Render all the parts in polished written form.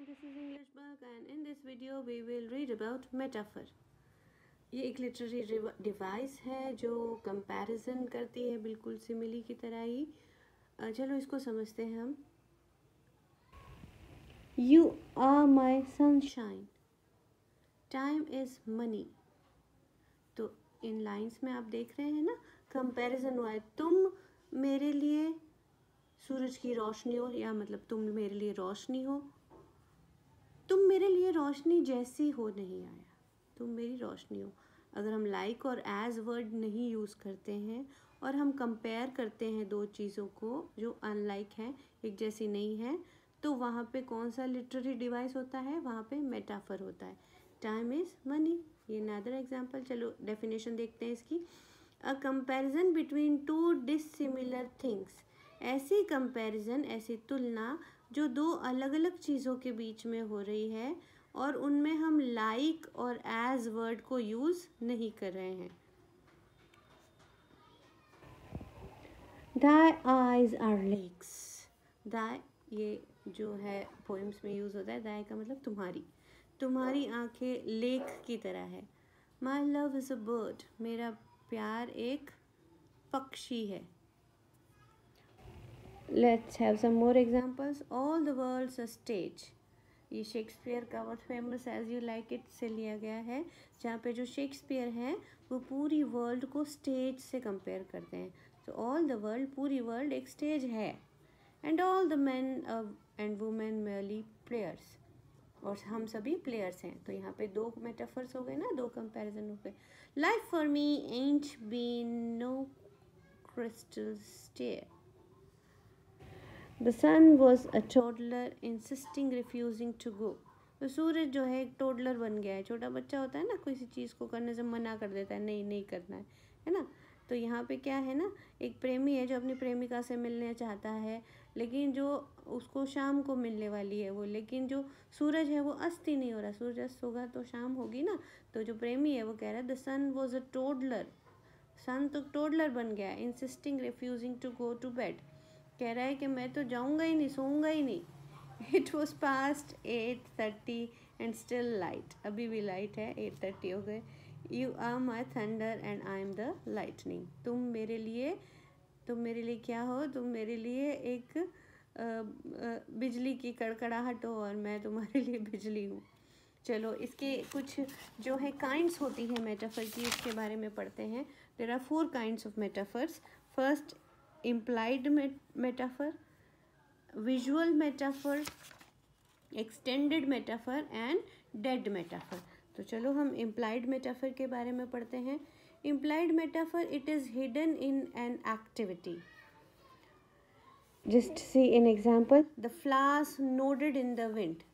everyone, this is English Book and in this video we will read about metaphor. ये एक literary device है जो comparison करती है बिल्कुल सिमिली की तरह ही. चलो इसको समझते हैं हम. You are my sunshine. Time is money. तो इन लाइंस में आप देख रहे हैं ना, कंपैरिजन हुआ है. तुम मेरे लिए सूरज की रोशनी हो, या मतलब तुम मेरे लिए रोशनी हो. तुम मेरे लिए रोशनी जैसी हो नहीं आया, तुम मेरी रोशनी हो. अगर हम लाइक और एज वर्ड नहीं यूज़ करते हैं और हम कंपेयर करते हैं दो चीज़ों को जो अनलाइक हैं, एक जैसी नहीं है, तो वहाँ पे कौन सा लिटरेरी डिवाइस होता है? वहाँ पे मेटाफर होता है. टाइम इज़ मनी, ये अनदर एग्जाम्पल. चलो डेफिनेशन देखते हैं इसकी. A comparison between two dissimilar things. ऐसी कंपैरिजन, ऐसी तुलना जो दो अलग अलग चीज़ों के बीच में हो रही है और उनमें हम लाइक और एज वर्ड को यूज़ नहीं कर रहे हैं. Thy eyes are lakes. Thy ये जो है पोइम्स में यूज़ होता है. thy का मतलब तुम्हारी. तुम्हारी आंखें लेक की तरह है. My love is a bird. मेरा प्यार एक पक्षी है. Let's have some more examples. All the world's a stage. ये शेक्सपियर का बहुत famous as you like it से लिया गया है, जहाँ पे जो शेक्सपियर है वो पूरी वर्ल्ड को स्टेज से कंपेयर करते हैं. तो ऑल द वर्ल्ड, पूरी वर्ल्ड एक स्टेज है. And all the man and women merely players. और हम सभी प्लेयर्स हैं. तो यहाँ पे दो मेटाफर्स हो गए ना, दो कंपैरिजन हो गए. Life for me ain't been no crystal stair. The sun was a toddler insisting refusing to go. तो सूरज जो है एक टोडलर बन गया है. छोटा बच्चा होता है ना, किसी चीज़ को करने से मना कर देता है, नहीं नहीं करना है ना. तो यहाँ पे क्या है ना, एक प्रेमी है जो अपनी प्रेमिका से मिलने चाहता है, लेकिन जो उसको शाम को मिलने वाली है वो, लेकिन जो सूरज है वो अस्त ही नहीं हो रहा. सूरज अस्त होगा तो शाम होगी ना. तो जो प्रेमी है वो कह रहा है the son was a toddler. Son तो टोडलर बन गया. Insisting refusing to go to bed. कह रहा है कि मैं तो जाऊंगा ही नहीं, सोऊंगा ही नहीं. It was past 8:30 and still light. अभी भी लाइट है, 8:30 हो गए. You are my thunder and I am the lightning. तुम मेरे लिए क्या हो? तुम मेरे लिए एक बिजली की कड़कड़ाहट हो और मैं तुम्हारे लिए बिजली हूँ. चलो इसके कुछ जो है काइंड्स होती है मेटाफर की, उसके बारे में पढ़ते हैं. There are 4 kinds of metaphors. First, implied metaphor, visual metaphor, extended metaphor and dead metaphor. तो चलो हम implied metaphor के बारे में पढ़ते हैं. implied metaphor, it is hidden in an activity. Just see an example. The flowers nodded in the wind.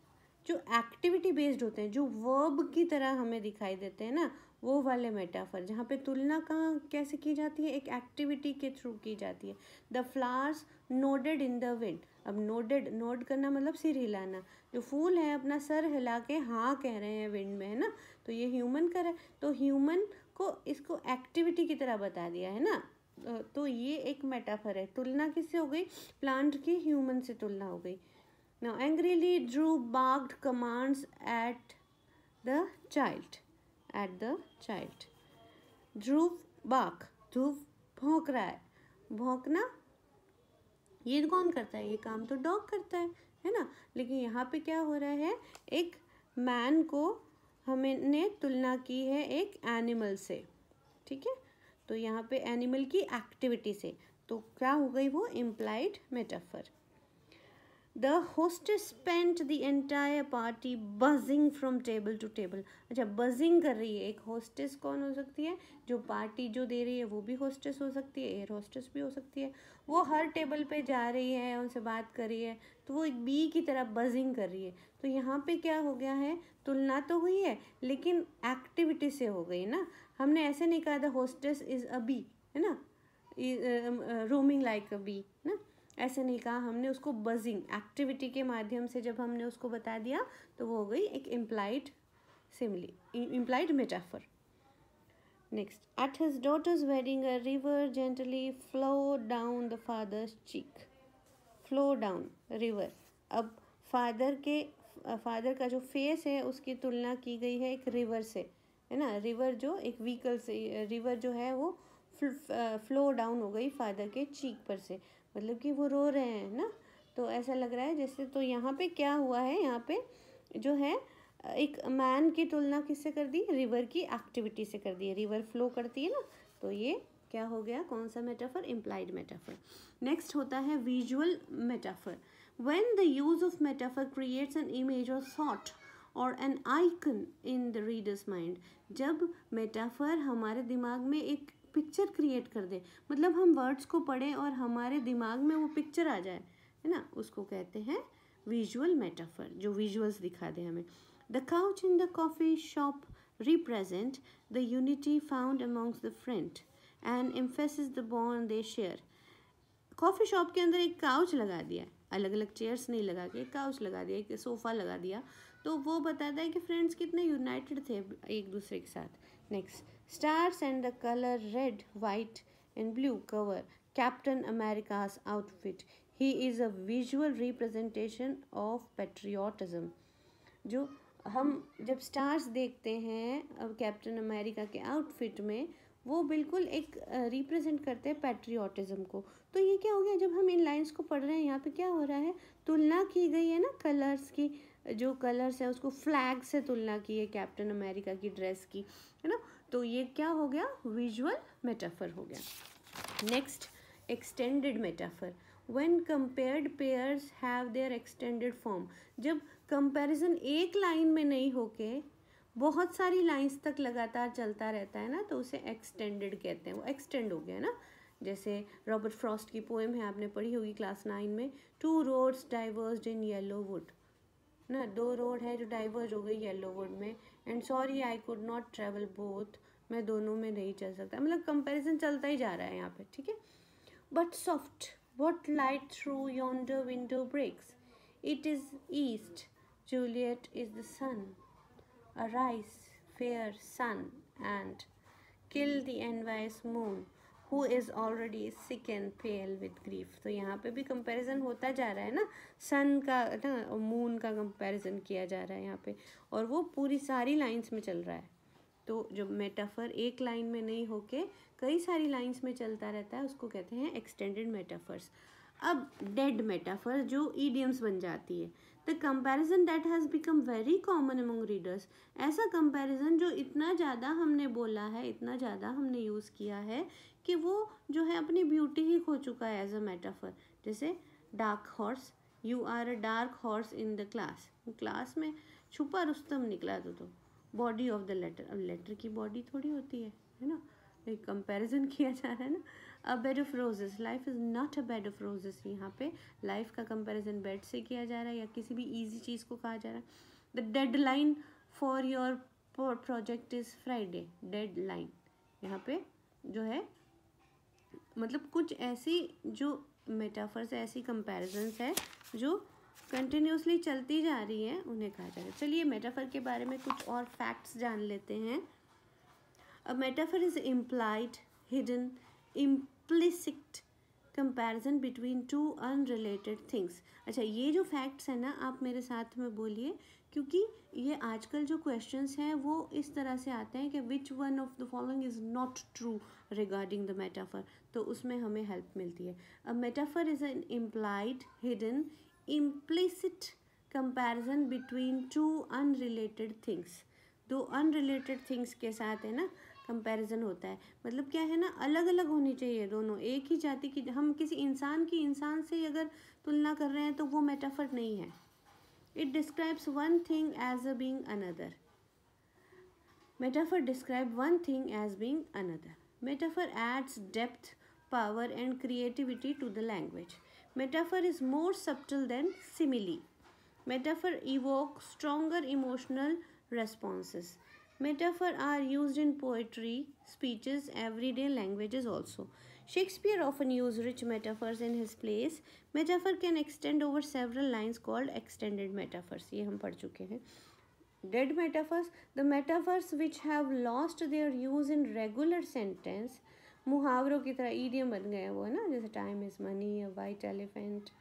जो activity based होते हैं, जो वर्ब की तरह हमें दिखाई देते हैं ना, वो वाले मेटाफर, जहाँ पे तुलना कहाँ कैसे की जाती है? एक एक्टिविटी के थ्रू की जाती है. The flowers nodded in the wind. अब नोडेड, नोड करना मतलब सिर हिलाना. जो फूल है अपना सर हिला के हाँ कह रहे हैं विंड में, है ना. तो ये ह्यूमन कर है, तो ह्यूमन को इसको एक्टिविटी की तरह बता दिया है ना. तो ये एक मेटाफर है. तुलना किससे हो गई? प्लांट की ह्यूमन से तुलना हो गई. Now angrily Drew barked commands at the child. Drew bark. ध्रुव भौंक रहा है. भौंकना ये कौन करता है? ये काम तो डॉग करता है ना. लेकिन यहाँ पे क्या हो रहा है? एक मैन को हमने तुलना की है एक एनिमल से. ठीक है. तो यहाँ पे एनिमल की एक्टिविटी से. तो क्या हो गई वो? Implied metaphor. The hostess spent the entire party buzzing from table to table. अच्छा, buzzing कर रही है. एक hostess कौन हो सकती है? जो पार्टी जो दे रही है वो भी hostess हो सकती है, एयर hostess भी हो सकती है. वो हर टेबल पे जा रही है, उनसे बात कर रही है, तो वो एक बी की तरह buzzing कर रही है. तो यहाँ पे क्या हो गया है? तुलना तो हुई है लेकिन एक्टिविटी से हो गई ना. हमने ऐसे नहीं कहा the hostess is a bee, है ना, roaming like a bee ना, ऐसे नहीं कहा हमने. उसको बजिंग एक्टिविटी के माध्यम से जब हमने उसको बता दिया तो वो हो गई एक implied simile, implied metaphor. Next, at his daughter's wedding a river gently flow down the father's cheek. Flow down river. अब फादर के फादर का जो फेस है उसकी तुलना की गई है एक रिवर से, है ना। रिवर जो एक व्हीकल से, रिवर जो है वो फ्लो डाउन हो गई फादर के चीक पर से, मतलब कि वो रो रहे हैं ना, तो ऐसा लग रहा है जैसे। तो यहाँ पे क्या हुआ है, यहाँ पे जो है एक मैन की तुलना किससे कर दी, रिवर की एक्टिविटी से कर दी है। रिवर फ्लो करती है ना, तो ये क्या हो गया, कौन सा मेटाफर, इम्प्लाइड मेटाफर। नेक्स्ट होता है visual metaphor. When the use of metaphor creates an image और थॉट और N icon in the readers mind. जब मेटाफर हमारे दिमाग में एक पिक्चर क्रिएट कर दे, मतलब हम वर्ड्स को पढ़ें और हमारे दिमाग में वो पिक्चर आ जाए, है ना, उसको कहते हैं विजुअल मेटाफर, जो विजुअल्स दिखा दे हमें। The couch in the coffee shop represent the unity found amongst the friend and emphasizes the bond they share. Coffee shop के अंदर एक काउच लगा दिया, अलग अलग चेयर्स नहीं लगा के एक काउच लगा दिया, एक सोफ़ा लगा दिया, तो वो बताता है कि फ्रेंड्स कितने यूनाइटेड थे एक दूसरे के साथ। Next, stars and the colour red white and blue cover Captain America's outfit. He is a visual representation of patriotism. जो हम जब स्टार्स देखते हैं अब कैप्टन अमेरिका के आउटफिट में, वो बिल्कुल एक रिप्रेजेंट करते हैं पैट्रियोटिज्म को। तो ये क्या हो गया, जब हम इन लाइंस को पढ़ रहे हैं, यहाँ पे क्या हो रहा है, तुलना की गई है ना कलर्स की, जो कलर्स है उसको फ्लैग से तुलना की है कैप्टन अमेरिका की ड्रेस की, है ना। तो ये क्या हो गया, विजुअल मेटाफर हो गया। Next, extended metaphor. When compared pairs have their extended form. जब कंपैरिजन एक लाइन में नहीं होके बहुत सारी लाइंस तक लगातार चलता रहता है ना, तो उसे एक्सटेंडेड कहते हैं, वो एक्सटेंड हो गया ना। जैसे रॉबर्ट फ्रॉस्ट की पोएम है, आपने पढ़ी होगी क्लास 9 में, 2 roads diverged in yellow wood ना, 2 रोड है जो डाइवर्ज हो गई येलो वुड में, and sorry I could not travel both, मैं दोनों में नहीं चल सकता, मतलब कंपैरिजन चलता ही जा रहा है यहाँ पे, ठीक है। But soft what light through yonder window breaks, it is east, Juliet is the sun, arise fair sun and kill the envious moon who is already sick and pale with grief। तो यहाँ पे भी comparison होता जा रहा है ना, सन का ना मून का कंपैरिजन किया जा रहा है यहाँ पे, और वो पूरी सारी लाइंस में चल रहा है। तो जो मेटाफर एक लाइन में नहीं होके कई सारी लाइंस में चलता रहता है, उसको कहते हैं एक्सटेंडेड मेटाफर्स। अब डेड मेटाफर जो ईडियम्स बन जाती है, the comparison that has become very common among readers. ऐसा कंपैरिजन जो इतना ज़्यादा हमने बोला है, इतना ज़्यादा हमने यूज़ किया है कि वो जो है अपनी ब्यूटी ही खो चुका है एज अ मेटाफर। जैसे dark horse, you are a dark horse in the class, class में छुपा रुस्तम निकला तो बॉडी ऑफ द लेटर, अब लेटर की बॉडी थोड़ी होती है ना, एक कंपैरिजन किया जा रहा है ना। A bed of roses, life is not a bed of roses, यहाँ पे लाइफ का कंपैरिजन बेड से किया जा रहा है या किसी भी इजी चीज़ को कहा जा रहा है। The deadline for your project is Friday, deadline यहाँ पे जो है मतलब कुछ ऐसी जो मेटाफर्स है, ऐसी कंपैरिजन्स है जो कंटिन्यूसली चलती जा रही है, उन्हें कहा जा रहा है। चलिए मेटाफर के बारे में कुछ और फैक्ट्स जान लेते हैं। A metaphor is implied, hidden, implicit comparison between two unrelated things. अच्छा, ये जो फैक्ट्स हैं ना, आप मेरे साथ में बोलिए, क्योंकि ये आजकल जो क्वेश्चंस हैं वो इस तरह से आते हैं कि which one of the following is not true regarding the metaphor, तो उसमें हमें हेल्प मिलती है। A metaphor is an implied, hidden, implicit comparison between two unrelated things. दो अनरिलेटेड थिंग्स के साथ है ना कंपैरिजन होता है, मतलब क्या है ना, अलग अलग होनी चाहिए दोनों, एक ही जाति की। हम किसी इंसान की इंसान से अगर तुलना कर रहे हैं तो वो मेटाफर नहीं है। It describes one thing as a being another. Metaphor describe one thing as being another. Metaphor adds depth, power and creativity to the language. Metaphor is more subtle than simile. Metaphor evoke stronger emotional responses. Metaphor are used in poetry, speeches, everyday languages also. Shakespeare often used rich metaphors in his plays. Metaphor can extend over several lines called extended metaphors. ये हम पढ़ चुके हैं. Dead metaphors, the metaphors which have lost their use in regular sentence, मुहावरों की तरह idiom बन गए वो है ना, जैसे time is money, a white elephant,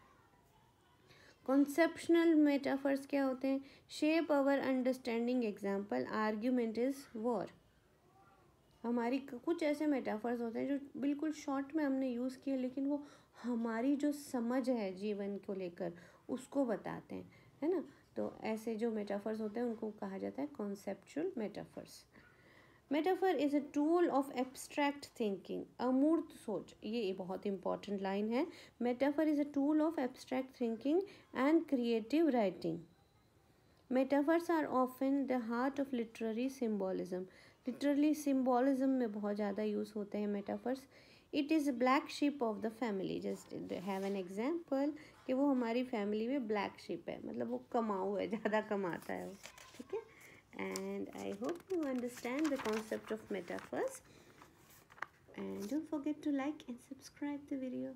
conceptional metaphors क्या होते हैं? Shape our understanding, example argument is war. हमारी कुछ ऐसे मेटाफर्स होते हैं जो बिल्कुल शॉर्ट में हमने यूज़ किए, लेकिन वो हमारी जो समझ है जीवन को लेकर उसको बताते हैं, है ना। तो ऐसे जो मेटाफर्स होते हैं उनको कहा जाता है conceptual metaphors. Metaphor is a tool of abstract thinking, अमूर्त सोच, ये बहुत इंपॉर्टेंट लाइन है। Metaphor is a tool of abstract thinking and creative writing. Metaphors are often the heart of literary symbolism, literally symbolism में बहुत ज़्यादा use होते हैं metaphors. It is black ship of the family, just have an example कि वो हमारी family में black ship है, मतलब वो कमाऊ है, ज़्यादा कमाता है वो, ठीक है। And I hope you understand the concept of metaphors, and don't forget to like and subscribe the video.